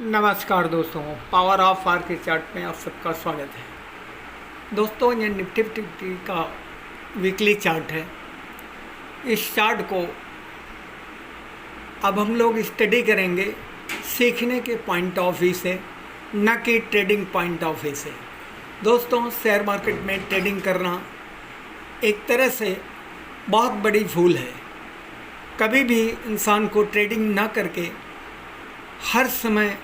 नमस्कार दोस्तों, power of are के चार्ट में आप सबका स्वागत है। दोस्तों, ये निफ्टी फिफ्टी का वीकली चार्ट है। इस चार्ट को अब हम लोग स्टडी करेंगे सीखने के पॉइंट ऑफ व्यू से, न कि ट्रेडिंग पॉइंट ऑफ व्यू से। दोस्तों, शेयर मार्केट में ट्रेडिंग करना एक तरह से बहुत बड़ी भूल है। कभी भी इंसान को ट्रेडिंग ना करके हर समय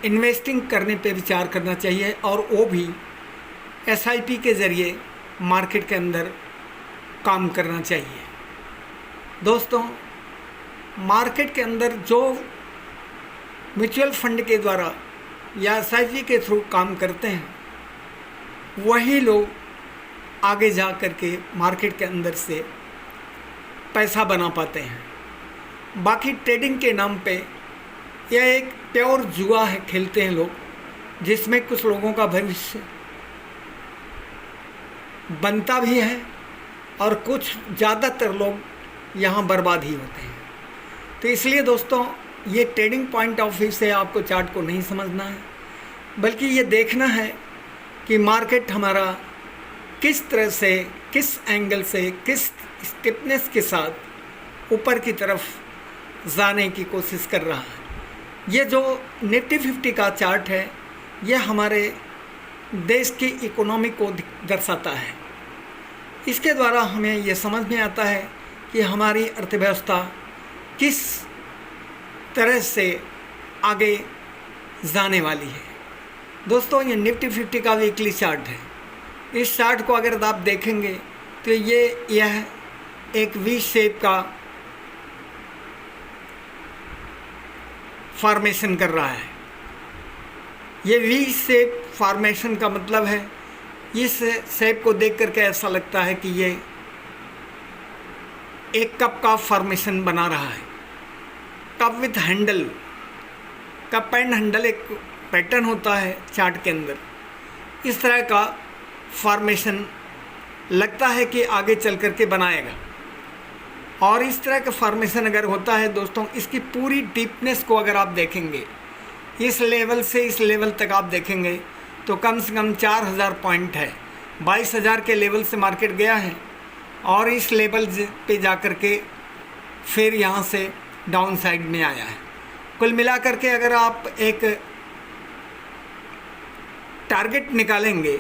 इन्वेस्टिंग करने पे विचार करना चाहिए, और वो भी एसआईपी के ज़रिए मार्केट के अंदर काम करना चाहिए। दोस्तों, मार्केट के अंदर जो म्यूचुअल फंड के द्वारा या एसआईपी के थ्रू काम करते हैं, वही लोग आगे जा कर के मार्केट के अंदर से पैसा बना पाते हैं। बाकी ट्रेडिंग के नाम पे यह एक प्योर जुआ है, खेलते हैं लोग, जिसमें कुछ लोगों का भविष्य बनता भी है और कुछ ज़्यादातर लोग यहाँ बर्बाद ही होते हैं। तो इसलिए दोस्तों, ये ट्रेडिंग पॉइंट ऑफ व्यू से आपको चार्ट को नहीं समझना है, बल्कि ये देखना है कि मार्केट हमारा किस तरह से, किस एंगल से, किस स्टेपनेस के साथ ऊपर की तरफ जाने की कोशिश कर रहा है। ये जो निफ्टी 50 का चार्ट है, ये हमारे देश की इकोनॉमी को दर्शाता है। इसके द्वारा हमें ये समझ में आता है कि हमारी अर्थव्यवस्था किस तरह से आगे जाने वाली है। दोस्तों, ये निफ्टी 50 का वीकली चार्ट है। इस चार्ट को अगर आप देखेंगे तो यह एक वी शेप का फॉर्मेशन कर रहा है। ये वी शेप फॉर्मेशन का मतलब है, इस शेप को देख करके ऐसा लगता है कि ये एक कप का फॉर्मेशन बना रहा है। Cup with handle, cup and handle एक पैटर्न होता है चार्ट के अंदर। इस तरह का फॉर्मेशन लगता है कि आगे चल करके बनाएगा। और इस तरह का फॉर्मेशन अगर होता है दोस्तों, इसकी पूरी डीपनेस को अगर आप देखेंगे, इस लेवल से इस लेवल तक आप देखेंगे तो कम से कम 4000 पॉइंट है। 22000 के लेवल से मार्केट गया है और इस लेवल पे जा कर के फिर यहाँ से डाउन साइड में आया है। कुल मिलाकर के अगर आप एक टारगेट निकालेंगे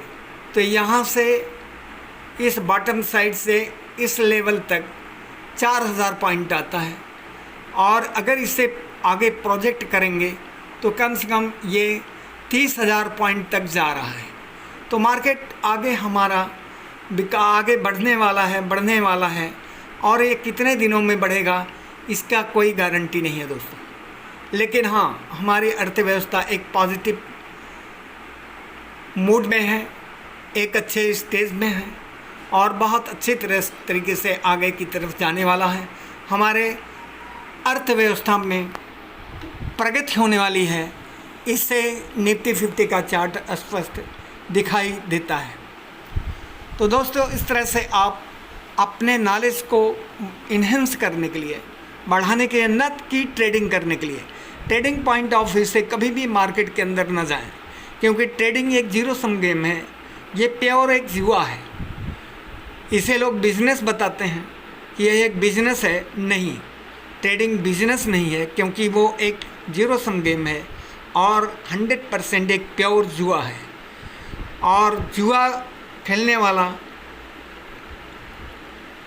तो यहाँ से इस बॉटम साइड से इस लेवल तक 4000 पॉइंट आता है। और अगर इसे आगे प्रोजेक्ट करेंगे तो कम से कम ये 30000 पॉइंट तक जा रहा है। तो मार्केट आगे हमारा आगे बढ़ने वाला है और ये कितने दिनों में बढ़ेगा इसका कोई गारंटी नहीं है दोस्तों। लेकिन हाँ, हमारी अर्थव्यवस्था एक पॉजिटिव मूड में है, एक अच्छे स्टेज में है और बहुत अच्छे तरीके से आगे की तरफ जाने वाला है। हमारे अर्थव्यवस्था में प्रगति होने वाली है, इससे निफ्टी 50 का चार्ट स्पष्ट दिखाई देता है। तो दोस्तों, इस तरह से आप अपने नॉलेज को इन्हेंस करने के लिए, बढ़ाने के लिए, न कि ट्रेडिंग करने के लिए, ट्रेडिंग पॉइंट ऑफ व्यू से कभी भी मार्केट के अंदर न जाएं, क्योंकि ट्रेडिंग एक जीरो सम गेम है। ये प्योर एक जुआ है। इसे लोग बिजनेस बताते हैं कि यह एक बिजनेस है। नहीं, ट्रेडिंग बिजनेस नहीं है, क्योंकि वो एक जीरो सम गेम है और 100% एक प्योर जुआ है। और जुआ खेलने वाला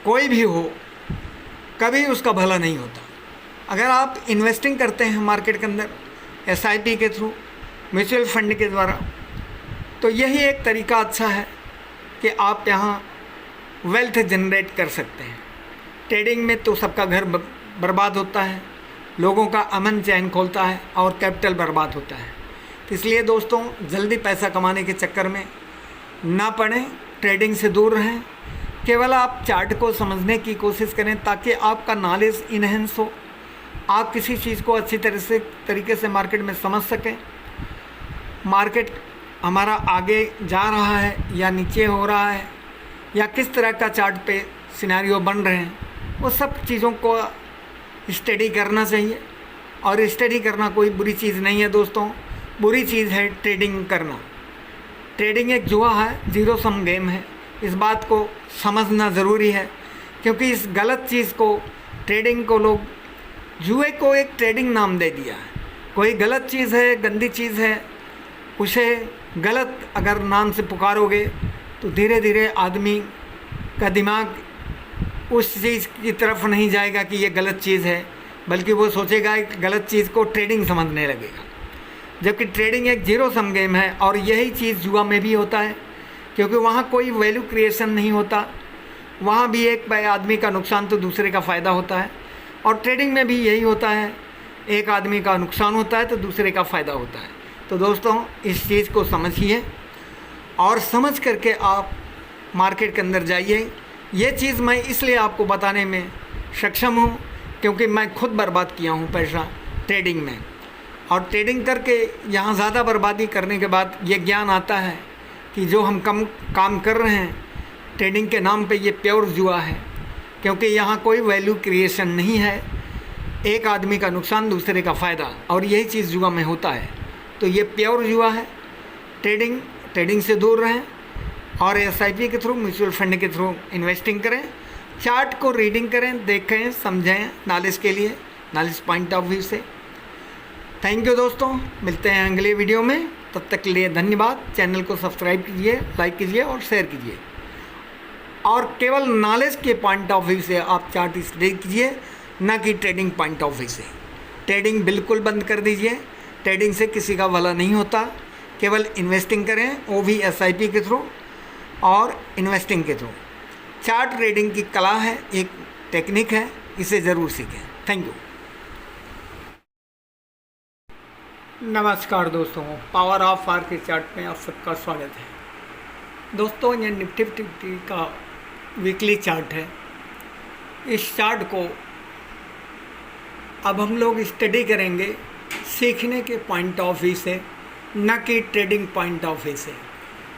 कोई भी हो, कभी उसका भला नहीं होता। अगर आप इन्वेस्टिंग करते हैं मार्केट के अंदर एसआईपी के थ्रू, म्यूचुअल फंड के द्वारा, तो यही एक तरीका अच्छा है कि आप यहाँ वेल्थ जनरेट कर सकते हैं। ट्रेडिंग में तो सबका घर बर्बाद होता है, लोगों का अमन चैन खोलता है और कैपिटल बर्बाद होता है। तो इसलिए दोस्तों, जल्दी पैसा कमाने के चक्कर में ना पड़ें, ट्रेडिंग से दूर रहें। केवल आप चार्ट को समझने की कोशिश करें ताकि आपका नॉलेज इन्हेंस हो, आप किसी चीज़ को अच्छी तरीके से मार्केट में समझ सकें। मार्केट हमारा आगे जा रहा है या नीचे हो रहा है, या किस तरह का चार्ट पे सिनेरियो बन रहे हैं, वो सब चीज़ों को स्टडी करना चाहिए। और स्टडी करना कोई बुरी चीज़ नहीं है दोस्तों। बुरी चीज़ है ट्रेडिंग करना। ट्रेडिंग एक जुआ है, ज़ीरो सम गेम है। इस बात को समझना ज़रूरी है, क्योंकि इस गलत चीज़ को, ट्रेडिंग को, लोग जुए को एक ट्रेडिंग नाम दे दिया है। कोई गलत चीज़ है, गंदी चीज़ है, उसे गलत अगर नाम से पुकारोगे तो धीरे धीरे आदमी का दिमाग उस चीज़ की तरफ नहीं जाएगा कि ये गलत चीज़ है, बल्कि वो सोचेगा एक गलत चीज़ को ट्रेडिंग समझने लगेगा। जबकि ट्रेडिंग एक ज़ीरो सम गेम है, और यही चीज़ जुआ में भी होता है, क्योंकि वहाँ कोई वैल्यू क्रिएशन नहीं होता। वहाँ भी एक आदमी का नुकसान तो दूसरे का फ़ायदा होता है, और ट्रेडिंग में भी यही होता है, एक आदमी का नुकसान होता है तो दूसरे का फ़ायदा होता है। तो दोस्तों इस चीज़ को समझिए और समझ करके आप मार्केट के अंदर जाइए। ये चीज़ मैं इसलिए आपको बताने में सक्षम हूँ क्योंकि मैं खुद बर्बाद किया हूँ पैसा ट्रेडिंग में, और ट्रेडिंग करके यहाँ ज़्यादा बर्बादी करने के बाद ये ज्ञान आता है कि जो हम कम काम कर रहे हैं ट्रेडिंग के नाम पे, ये प्योर जुआ है, क्योंकि यहाँ कोई वैल्यू क्रिएशन नहीं है। एक आदमी का नुकसान दूसरे का फ़ायदा, और यही चीज़ जुआ में होता है। तो ये प्योर जुआ है। ट्रेडिंग से दूर रहें और SIP के थ्रू, म्यूचुअल फंड के थ्रू इन्वेस्टिंग करें। चार्ट को रीडिंग करें, देखें, समझें, नॉलेज के लिए, नॉलेज पॉइंट ऑफ व्यू से। थैंक यू दोस्तों, मिलते हैं अगले वीडियो में। तब तक के लिए धन्यवाद। चैनल को सब्सक्राइब कीजिए, लाइक कीजिए और शेयर कीजिए, और केवल नॉलेज के पॉइंट ऑफ व्यू से आप चार्ट स्टडी कीजिए, ना कि ट्रेडिंग पॉइंट ऑफ व्यू से। ट्रेडिंग बिल्कुल बंद कर दीजिए। ट्रेडिंग से किसी का भला नहीं होता। केवल इन्वेस्टिंग करें, वो भी SIP के थ्रू और इन्वेस्टिंग के थ्रू। चार्ट रीडिंग की कला है, एक टेक्निक है, इसे ज़रूर सीखें। Thank you. नमस्कार दोस्तों, पावर ऑफ मार्केट चार्ट में आप सबका स्वागत है। दोस्तों ये निफ्टी 50 का वीकली चार्ट है। इस चार्ट को अब हम लोग स्टडी करेंगे सीखने के पॉइंट ऑफ व्यू से, न कि ट्रेडिंग पॉइंट ऑफ व्यू से।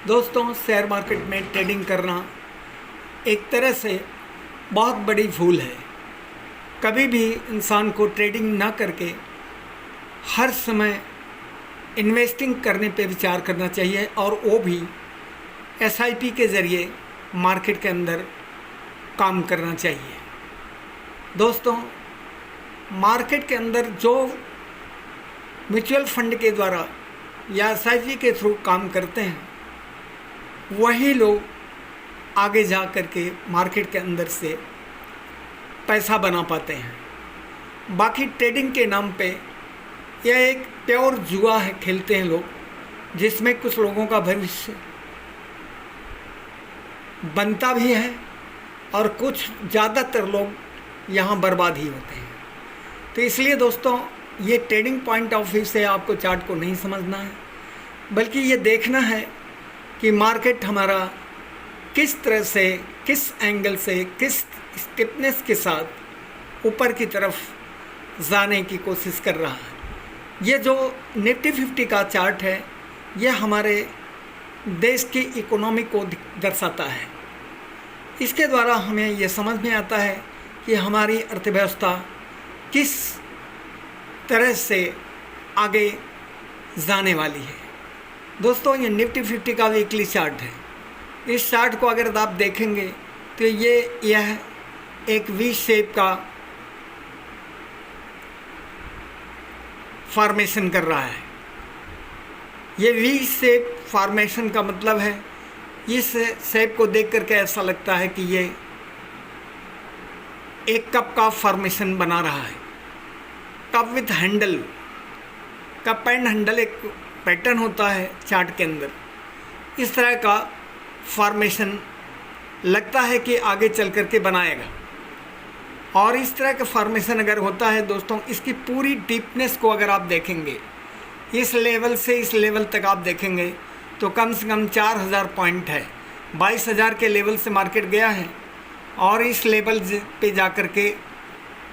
दोस्तों शेयर मार्केट में ट्रेडिंग करना एक तरह से बहुत बड़ी भूल है। कभी भी इंसान को ट्रेडिंग ना करके हर समय इन्वेस्टिंग करने पे विचार करना चाहिए, और वो भी SIP के ज़रिए मार्केट के अंदर काम करना चाहिए। दोस्तों मार्केट के अंदर जो म्यूचुअल फंड के द्वारा या SIP के थ्रू काम करते हैं, वही लोग आगे जा कर के मार्केट के अंदर से पैसा बना पाते हैं। बाकी ट्रेडिंग के नाम पे यह एक प्योर जुआ है, खेलते हैं लोग, जिसमें कुछ लोगों का भविष्य बनता भी है और कुछ ज़्यादातर लोग यहाँ बर्बाद ही होते हैं। तो इसलिए दोस्तों ये ट्रेडिंग पॉइंट ऑफ व्यू से आपको चार्ट को नहीं समझना है, बल्कि ये देखना है कि मार्केट हमारा किस तरह से, किस एंगल से, किस स्टिफनेस के साथ ऊपर की तरफ जाने की कोशिश कर रहा है। ये जो निफ्टी 50 का चार्ट है, ये हमारे देश की इकोनॉमी को दर्शाता है। इसके द्वारा हमें ये समझ में आता है कि हमारी अर्थव्यवस्था किस तरह से आगे जाने वाली है। दोस्तों ये निफ्टी 50 का वीकली चार्ट है। इस चार्ट को अगर आप देखेंगे तो यह एक वी शेप का फॉर्मेशन कर रहा है। ये वी शेप फॉर्मेशन का मतलब है, इस शेप को देख करके ऐसा लगता है कि ये एक कप का फॉर्मेशन बना रहा है। Cup with handle, cup and handle एक पैटर्न होता है चार्ट के अंदर। इस तरह का फॉर्मेशन लगता है कि आगे चल कर के बनाएगा, और इस तरह का फॉर्मेशन अगर होता है दोस्तों, इसकी पूरी डीपनेस को अगर आप देखेंगे, इस लेवल से इस लेवल तक आप देखेंगे तो कम से कम 4000 पॉइंट है। 22000 के लेवल से मार्केट गया है, और इस लेवल पे जा कर के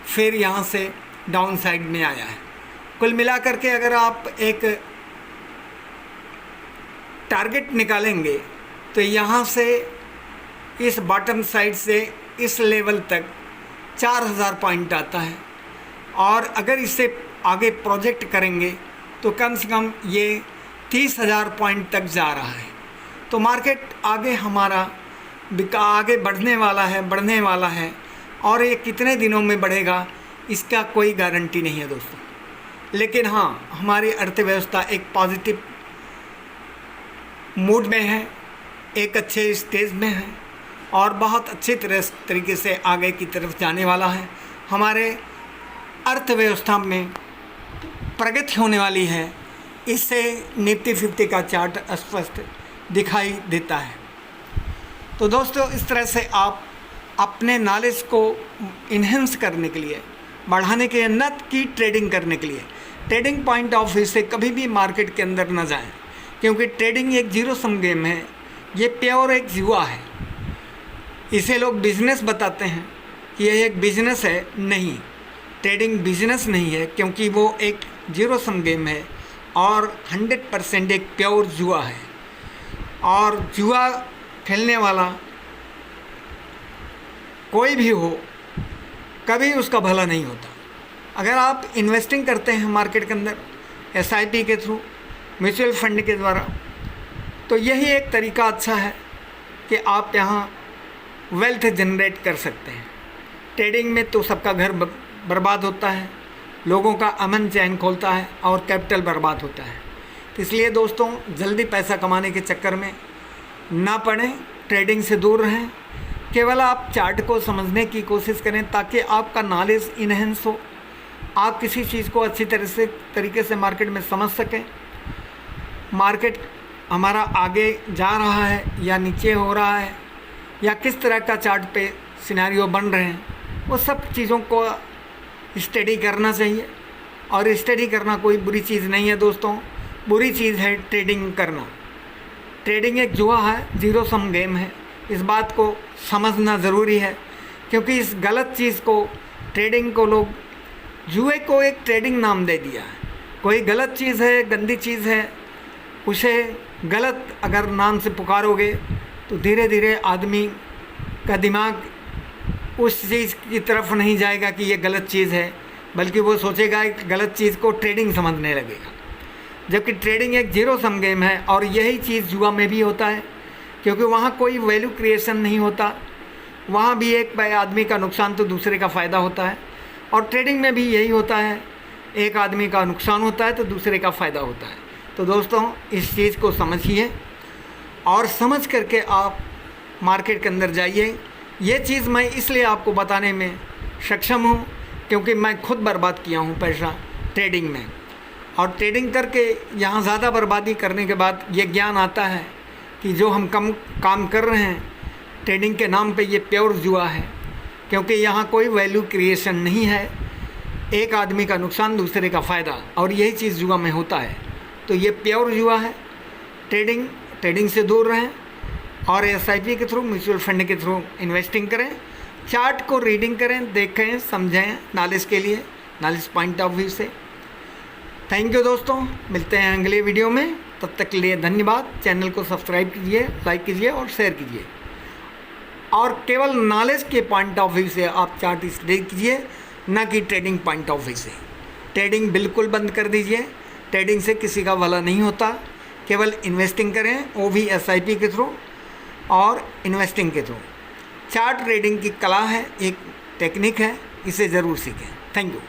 फिर यहाँ से डाउन साइड में आया है। कुल मिलाकर के अगर आप एक टारगेट निकालेंगे तो यहाँ से इस बॉटम साइड से इस लेवल तक 4000 पॉइंट आता है, और अगर इसे आगे प्रोजेक्ट करेंगे तो कम से कम ये 30,000 पॉइंट तक जा रहा है। तो मार्केट आगे हमारा आगे बढ़ने वाला है और ये कितने दिनों में बढ़ेगा इसका कोई गारंटी नहीं है दोस्तों। लेकिन हाँ, हमारी अर्थव्यवस्था एक पॉजिटिव मूड में है, एक अच्छे स्टेज में है और बहुत अच्छे तरीके से आगे की तरफ जाने वाला है। हमारे अर्थव्यवस्था में प्रगति होने वाली है, इससे निफ्टी 50 का चार्ट स्पष्ट दिखाई देता है। तो दोस्तों, इस तरह से आप अपने नॉलेज को इन्हेंस करने के लिए, बढ़ाने के लिए, न कि ट्रेडिंग करने के लिए, ट्रेडिंग पॉइंट ऑफ व्यू से कभी भी मार्केट के अंदर न जाएं, क्योंकि ट्रेडिंग एक जीरो सम गेम है। ये प्योर एक जुआ है। इसे लोग बिजनेस बताते हैं कि यह एक बिजनेस है। नहीं, ट्रेडिंग बिजनेस नहीं है, क्योंकि वो एक जीरो सम गेम है और 100% एक प्योर जुआ है। और जुआ खेलने वाला कोई भी हो, कभी उसका भला नहीं होता। अगर आप इन्वेस्टिंग करते हैं मार्केट के अंदर SIP के थ्रू, म्यूचुअल फंड के द्वारा, तो यही एक तरीका अच्छा है कि आप यहाँ वेल्थ जनरेट कर सकते हैं। ट्रेडिंग में तो सबका घर बर्बाद होता है, लोगों का अमन चैन खोलता है और कैपिटल बर्बाद होता है। तो इसलिए दोस्तों, जल्दी पैसा कमाने के चक्कर में ना पड़ें, ट्रेडिंग से दूर रहें। केवल आप चार्ट को समझने की कोशिश करें ताकि आपका नॉलेज इन्हेंस हो, आप किसी चीज़ को अच्छी तरीके से मार्केट में समझ सकें। मार्केट हमारा आगे जा रहा है या नीचे हो रहा है, या किस तरह का चार्ट पे सिनेरियो बन रहे हैं, वो सब चीज़ों को स्टडी करना चाहिए। और स्टडी करना कोई बुरी चीज़ नहीं है दोस्तों, बुरी चीज़ है ट्रेडिंग करना। ट्रेडिंग एक जुआ है, जीरो सम गेम है। इस बात को समझना ज़रूरी है, क्योंकि इस गलत चीज़ को, ट्रेडिंग को, लोग जुए को एक ट्रेडिंग नाम दे दिया है। कोई गलत चीज़ है, गंदी चीज़ है, उसे गलत अगर नाम से पुकारोगे तो धीरे धीरे आदमी का दिमाग उस चीज़ की तरफ नहीं जाएगा कि ये गलत चीज़ है, बल्कि वो सोचेगा कि गलत चीज़ को ट्रेडिंग समझने लगेगा। जबकि ट्रेडिंग एक जीरो सम गेम है और यही चीज़ जुआ में भी होता है, क्योंकि वहाँ कोई वैल्यू क्रिएशन नहीं होता। वहाँ भी एक आदमी का नुकसान तो दूसरे का फ़ायदा होता है, और ट्रेडिंग में भी यही होता है, एक आदमी का नुकसान होता है तो दूसरे का फ़ायदा होता है। तो दोस्तों, इस चीज़ को समझिए और समझ करके आप मार्केट के अंदर जाइए। ये चीज़ मैं इसलिए आपको बताने में सक्षम हूँ क्योंकि मैं खुद बर्बाद किया हूँ पैसा ट्रेडिंग में, और ट्रेडिंग करके यहाँ ज़्यादा बर्बादी करने के बाद ये ज्ञान आता है कि जो हम कम काम कर रहे हैं ट्रेडिंग के नाम पे, ये प्योर जुआ है। क्योंकि यहाँ कोई वैल्यू क्रिएशन नहीं है, एक आदमी का नुकसान दूसरे का फ़ायदा, और यही चीज़ जुआ में होता है। तो ये प्योर जुआ है। ट्रेडिंग से दूर रहें और SIP के थ्रू, म्यूचुअल फंड के थ्रू इन्वेस्टिंग करें। चार्ट को रीडिंग करें, देखें, समझें, नॉलेज के लिए, नॉलेज पॉइंट ऑफ व्यू से। थैंक यू दोस्तों, मिलते हैं अगले वीडियो में। तब तक के लिए धन्यवाद। चैनल को सब्सक्राइब कीजिए, लाइक कीजिए और शेयर कीजिए। और केवल नॉलेज के पॉइंट ऑफ व्यू से आप चार्ट स्टडी कीजिए, ना कि ट्रेडिंग पॉइंट ऑफ व्यू से। ट्रेडिंग बिल्कुल बंद कर दीजिए। ट्रेडिंग से किसी का भला नहीं होता। केवल इन्वेस्टिंग करें, वो भी SIP के थ्रू और इन्वेस्टिंग के थ्रू। चार्ट ट्रेडिंग की कला है, एक टेक्निक है, इसे ज़रूर सीखें। Thank you.